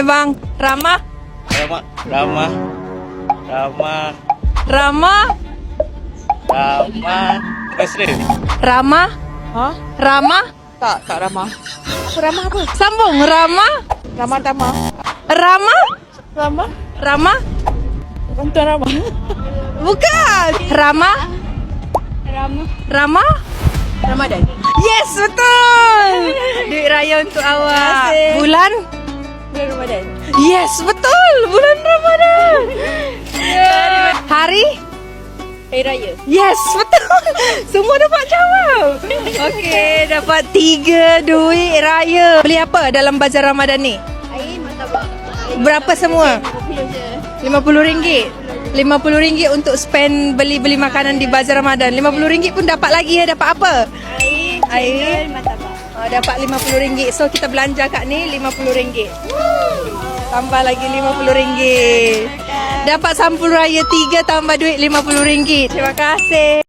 Hai bang, Rama? Rama. Rama? Muslim. Rama? Hah? Rama? Tak Rama. Apa Rama apa? Sambung, Rama? Rama Tama. Rama? Rama? Rama? Bukan Rama. Bukan. Rama? Rama? Ramadan. Yes, betul. Duit raya untuk awak. kasih. Bulan? Bulan Ramadan. Yes, betul. Bulan Ramadan. Hari? Hari Raya. Yes, betul. Semua dapat jawab. Okey, dapat 3 duit raya. Beli apa dalam bazar Ramadan ni? Air martabak. Berapa semua? 50 je. RM50. RM50 untuk spend beli-beli makanan di bazar Ramadan. RM50 pun dapat lagi ya. Dapat apa? Air, martabak. Dapat RM50. So kita belanja kat ni RM50. Tambah lagi RM50. Dapat sampul raya 3 tambah duit RM50. Terima kasih.